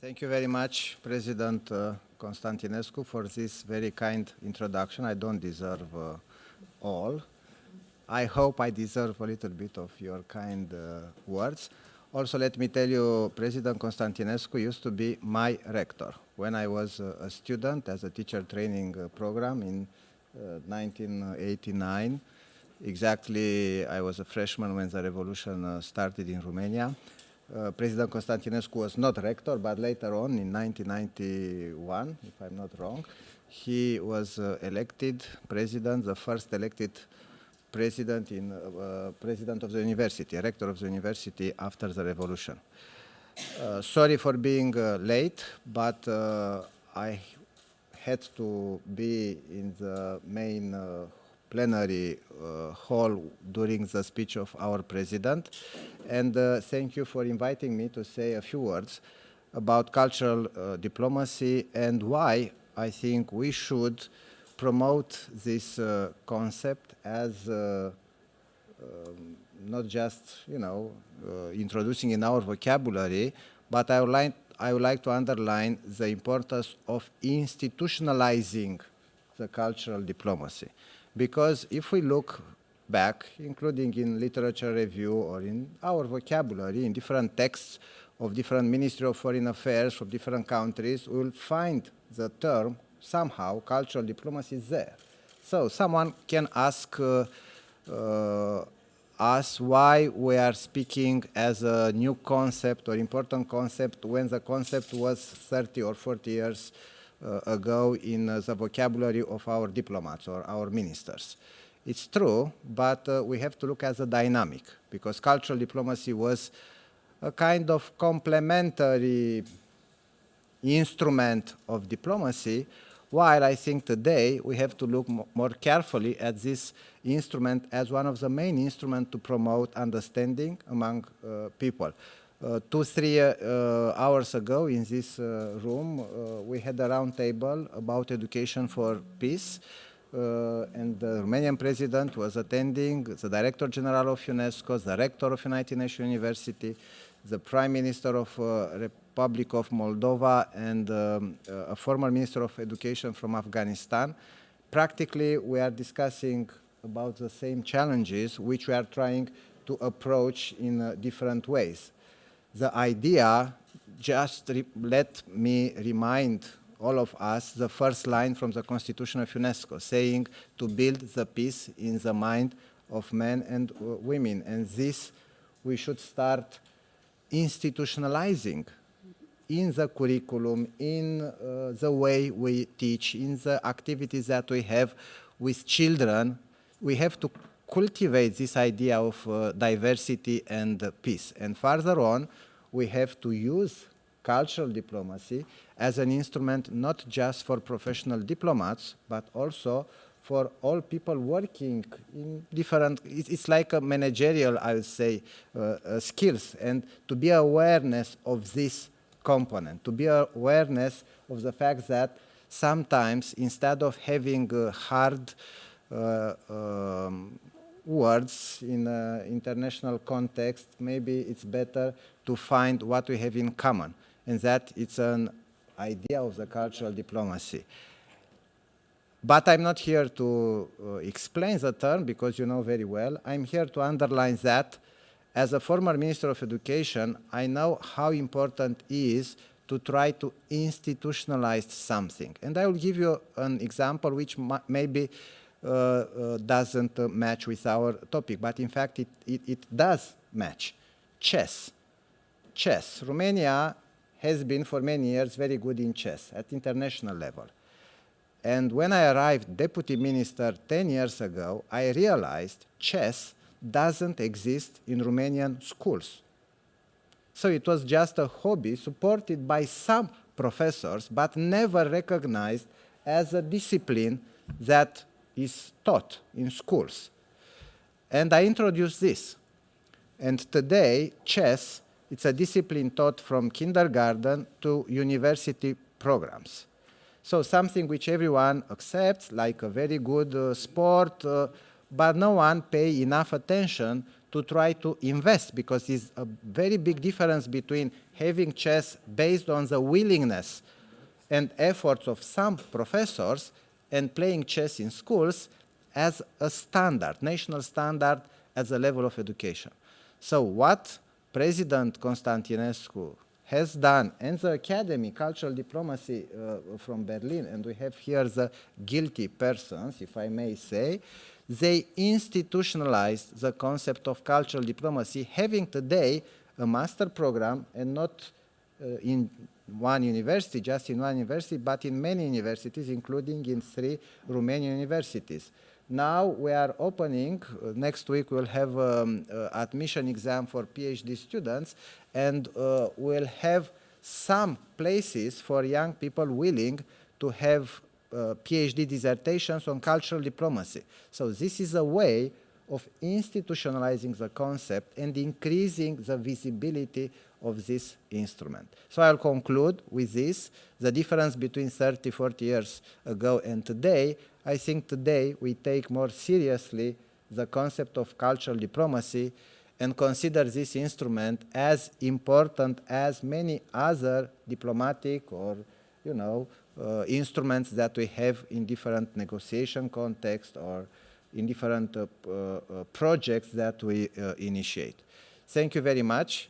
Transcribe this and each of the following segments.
Thank you very much, President Constantinescu, for this very kind introduction. I don't deserve all. I hope I deserve a little bit of your kind words. Also, let me tell you, President Constantinescu used to be my rector. When I was a student as a teacher training program in 1989, exactly I was a freshman when the revolution started in Romania. President Constantinescu was not rector, but later on in 1991, if I'm not wrong, he was elected president, the first elected president of the university, rector of the university after the revolution. Sorry for being late, but I had to be in the main plenary hall during the speech of our president. And thank you for inviting me to say a few words about cultural diplomacy and why I think we should promote this concept as not just, introducing in our vocabulary, but I would like to underline the importance of institutionalizing the cultural diplomacy. Because if we look back, including in literature review or in our vocabulary, in different texts of different Ministry of Foreign Affairs of different countries, we will find the term, somehow, cultural diplomacy is there. So someone can ask us why we are speaking as a new concept or important concept when the concept was 30 or 40 years ago in the vocabulary of our diplomats or our ministers. It's true, but we have to look at the dynamic, because cultural diplomacy was a kind of complementary instrument of diplomacy, while I think today we have to look more carefully at this instrument as one of the main instruments to promote understanding among people. 2-3 hours ago in this room, we had a round table about education for peace, and the Romanian president was attending, the Director General of UNESCO, the Rector of United Nations University, the Prime Minister of Republic of Moldova, and a former Minister of Education from Afghanistan. Practically, we are discussing about the same challenges which we are trying to approach in different ways. The idea, just let me remind all of us the first line from the Constitution of UNESCO, saying to build the peace in the mind of men and women. And this we should start institutionalizing in the curriculum, in the way we teach, in the activities that we have with children. We have to cultivate this idea of diversity and peace. And further on, we have to use cultural diplomacy as an instrument not just for professional diplomats, but also for all people working in different, it's like a managerial, I would say, skills, and to be awareness of this component, to be awareness of the fact that sometimes instead of having hard words in an international context, maybe it's better to find what we have in common, and that it's an idea of the cultural diplomacy. But I'm not here to explain the term, because you know very well. I'm here to underline that as a former Minister of Education, I know how important it is to try to institutionalize something. And I will give you an example which maybe doesn't match with our topic, but in fact it does match. Chess. Romania has been for many years very good in chess at international level. And when I arrived deputy minister 10 years ago, I realized chess doesn't exist in Romanian schools. So it was just a hobby supported by some professors, but never recognized as a discipline that is taught in schools. And I introduced this. And today, chess, it's a discipline taught from kindergarten to university programs. So something which everyone accepts, like a very good sport, but no one pays enough attention to try to invest, because there's a very big difference between having chess based on the willingness and efforts of some professors and playing chess in schools as a standard, national standard at the level of education. So what President Constantinescu has done, and the Academy, Cultural Diplomacy from Berlin, and we have here the guilty persons, if I may say, they institutionalized the concept of cultural diplomacy, having today a master program, and not in one university, just in one university, but in many universities, including in 3 Romanian universities. Now we are opening, next week we'll have admission exam for PhD students, and we'll have some places for young people willing to have PhD dissertations on cultural diplomacy. So this is a way of institutionalizing the concept and increasing the visibility of this instrument. So I'll conclude with this. The difference between 30, 40 years ago and today, I think today we take more seriously the concept of cultural diplomacy and consider this instrument as important as many other diplomatic or, instruments that we have in different negotiation contexts or in different projects that we initiate. Thank you very much,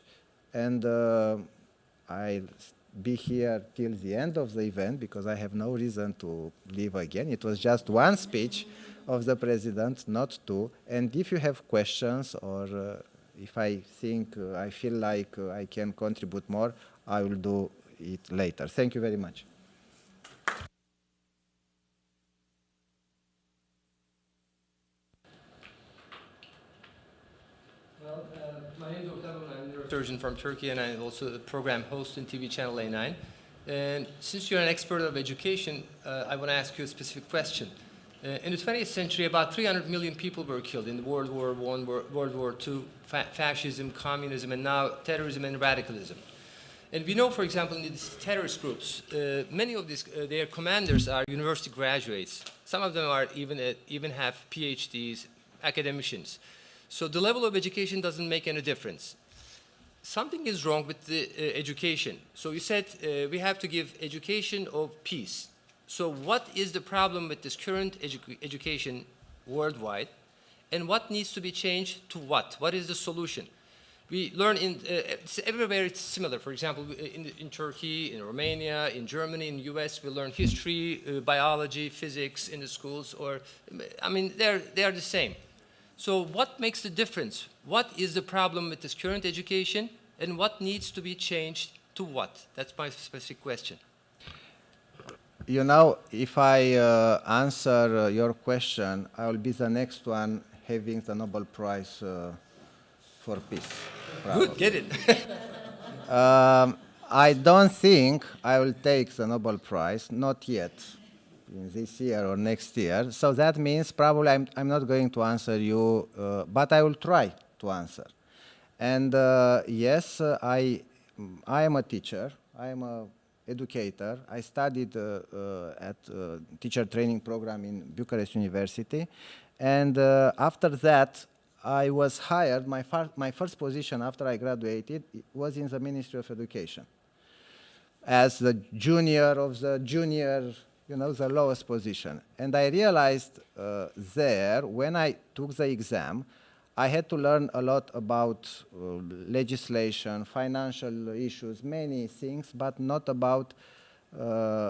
and I'll be here till the end of the event because I have no reason to leave again. It was just one speech of the president, not two, and if you have questions or if I think I feel like I can contribute more, I will do it later. Thank you very much. My name is Octavio, I'm a neurosurgeon from Turkey, and I'm also the program host in TV channel A9. And since you're an expert of education, I want to ask you a specific question. In the 20th century, about 300 million people were killed in World War I, World War II, fascism, communism, and now terrorism and radicalism. And we know, for example, in these terrorist groups, many of these, their commanders are university graduates. Some of them are even have PhDs, academicians. So the level of education doesn't make any difference. Something is wrong with the education. So you said we have to give education of peace. So what is the problem with this current education worldwide? And what needs to be changed to what? What is the solution? We learn it's everywhere it's similar. For example, in Turkey, in Romania, in Germany, in the US, we learn history, biology, physics in the schools, they are the same. So what makes the difference? What is the problem with this current education, and what needs to be changed to what? That's my specific question. If I answer your question, I will be the next one having the Nobel Prize for Peace. Probably. Good, get it. I don't think I will take the Nobel Prize, not yet, in this year or next year. So that means probably I'm not going to answer you, but I will try to answer. And yes, I am a teacher. I am an educator. I studied at teacher training program in Bucharest University. And after that, I was hired. My first position after I graduated was in the Ministry of Education as the junior of the junior, the lowest position. And I realized there, when I took the exam, I had to learn a lot about legislation, financial issues, many things, but not about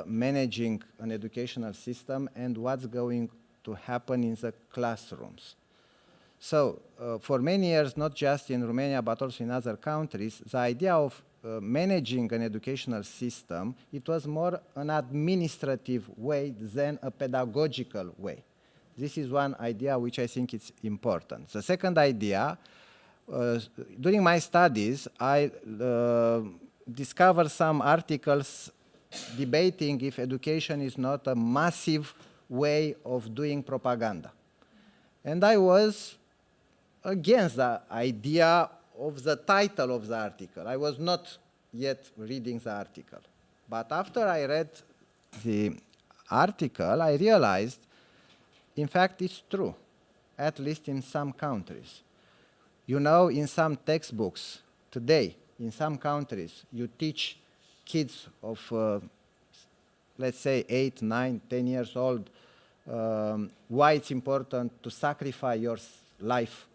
managing an educational system and what's going to happen in the classrooms. So for many years, not just in Romania, but also in other countries, the idea of managing an educational system, it was more an administrative way than a pedagogical way. This is one idea which I think is important. The second idea, during my studies, I discovered some articles debating if education is not a massive way of doing propaganda. And I was against the idea of the title of the article. I was not yet reading the article. But after I read the article, I realized, in fact, it's true, at least in some countries. You know, in some textbooks today, in some countries, you teach kids of, let's say, 8, 9, 10 years old, why it's important to sacrifice your life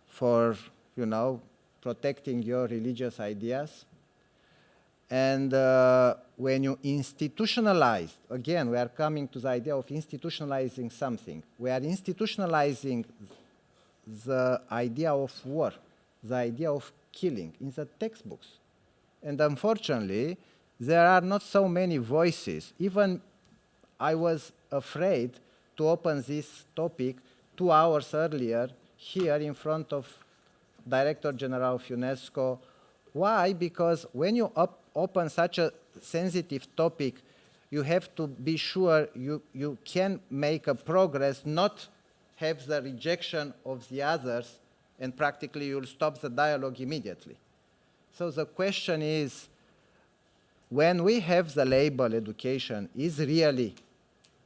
for, you know, protecting your religious ideas. And when you institutionalize, again, we are coming to the idea of institutionalizing something. We are institutionalizing the idea of war, the idea of killing in the textbooks. And unfortunately, there are not so many voices. Even I was afraid to open this topic 2 hours earlier here in front of Director General of UNESCO. Why? Because when you open such a sensitive topic, you have to be sure you can make a progress, not have the rejection of the others, and practically you'll stop the dialogue immediately. So the question is, when we have the label education, is really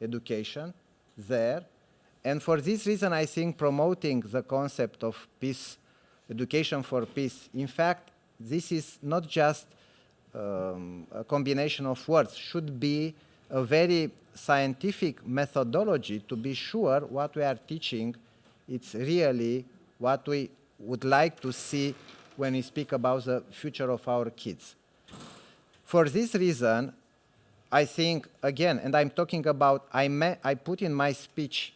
education there? And for this reason, I think promoting the concept of peace, education for peace, in fact, this is not just a combination of words, should be a very scientific methodology to be sure what we are teaching, it's really what we would like to see when we speak about the future of our kids. For this reason, I think, again, and I'm talking about, I put in my speech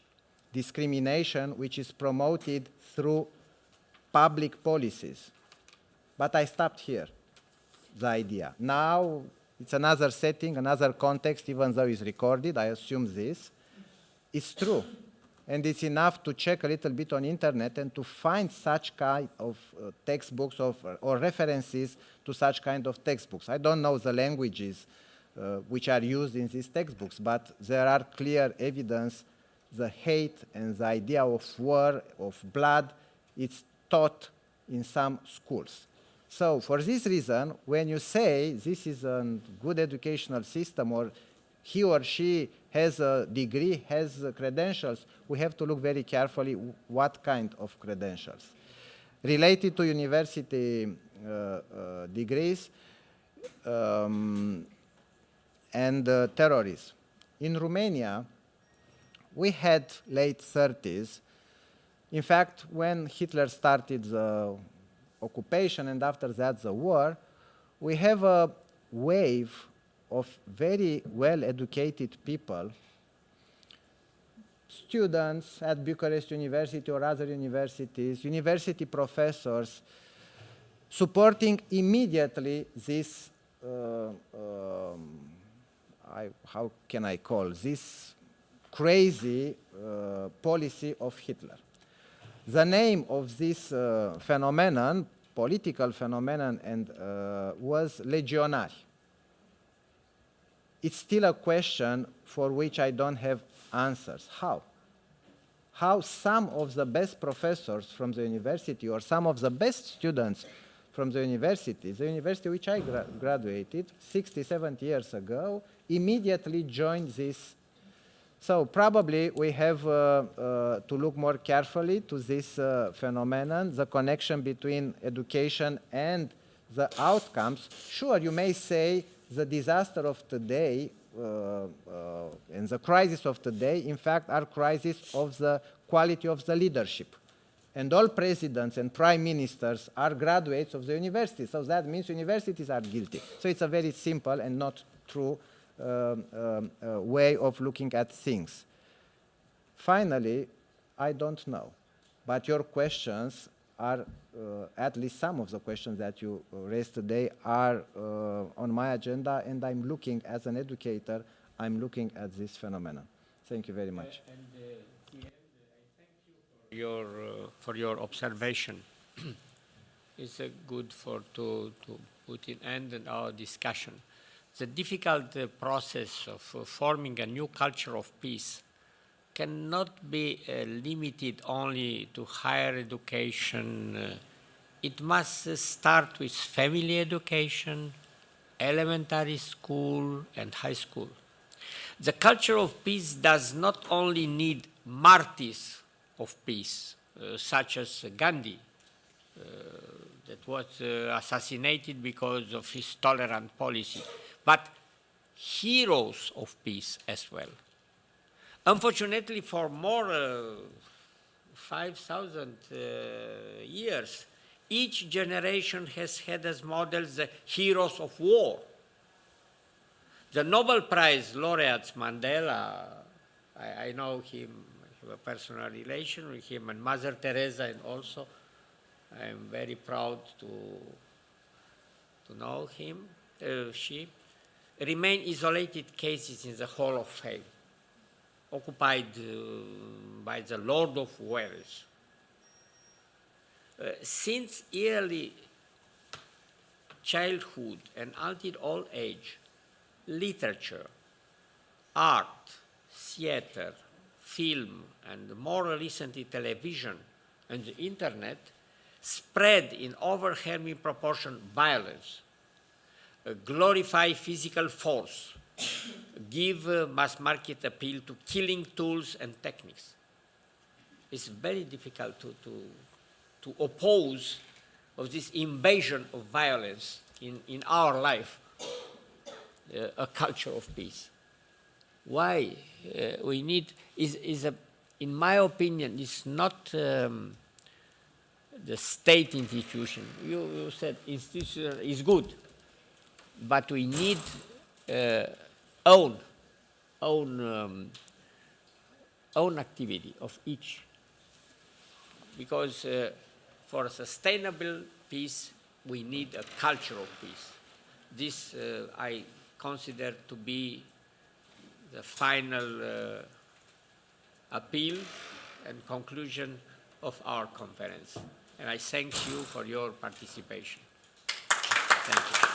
discrimination, which is promoted through public policies. But I stopped here, the idea. Now, it's another setting, another context, even though it's recorded, I assume this. It's true. And it's enough to check a little bit on internet and to find such kind of textbooks or references to such kind of textbooks. I don't know the languages which are used in these textbooks, but there are clear evidence the hate and the idea of war, of blood, it's taught in some schools. So for this reason, when you say this is a good educational system or he or she has a degree, has credentials, we have to look very carefully what kind of credentials. Related to university degrees and terrorism. In Romania, we had late 30s. In fact, when Hitler started the occupation and after that the war, we have a wave of very well-educated people, students at Bucharest University or other universities, university professors, supporting immediately this, how can I call this crazy policy of Hitler. The name of this phenomenon, political phenomenon, and was legionary. It's still a question for which I don't have answers. How? How some of the best professors from the university or some of the best students from the university which I graduated 60, 70 years ago, immediately joined this. So probably we have to look more carefully to this phenomenon, the connection between education and the outcomes. Sure, you may say the disaster of today and the crisis of today, in fact, are crises of the quality of the leadership. And all presidents and prime ministers are graduates of the university. So that means universities are guilty. So it's a very simple and not true way of looking at things. Finally, I don't know, but your questions are, at least some of the questions that you raised today are on my agenda, and I'm looking, as an educator, I'm looking at this phenomenon. Thank you very much. And I thank you for your observation. It's good to put an end in our discussion. The difficult process of forming a new culture of peace cannot be limited only to higher education. It must start with family education, elementary school, and high school. The culture of peace does not only need martyrs of peace, such as Gandhi, that was assassinated because of his tolerant policy, but heroes of peace as well. Unfortunately, for more 5,000 years, each generation has had as models the heroes of war. The Nobel Prize laureates, Mandela, I know him, I have a personal relation with him, and Mother Teresa, and also I am very proud to know him, she, remain isolated cases in the Hall of Fame, occupied by the Lord of Wales. Since early childhood and until old age, literature, art, theater, film, and more recently television and the internet spread in overwhelming proportion violence, glorify physical force, give mass market appeal to killing tools and techniques. It's very difficult to oppose of this invasion of violence in our life, a culture of peace. Why we need in my opinion, is not the state institution. You said institution is good, but we need own activity of each, because for sustainable peace we need a culture of peace. This I consider to be the final appeal and conclusion of our conference. And I thank you for your participation. Thank you.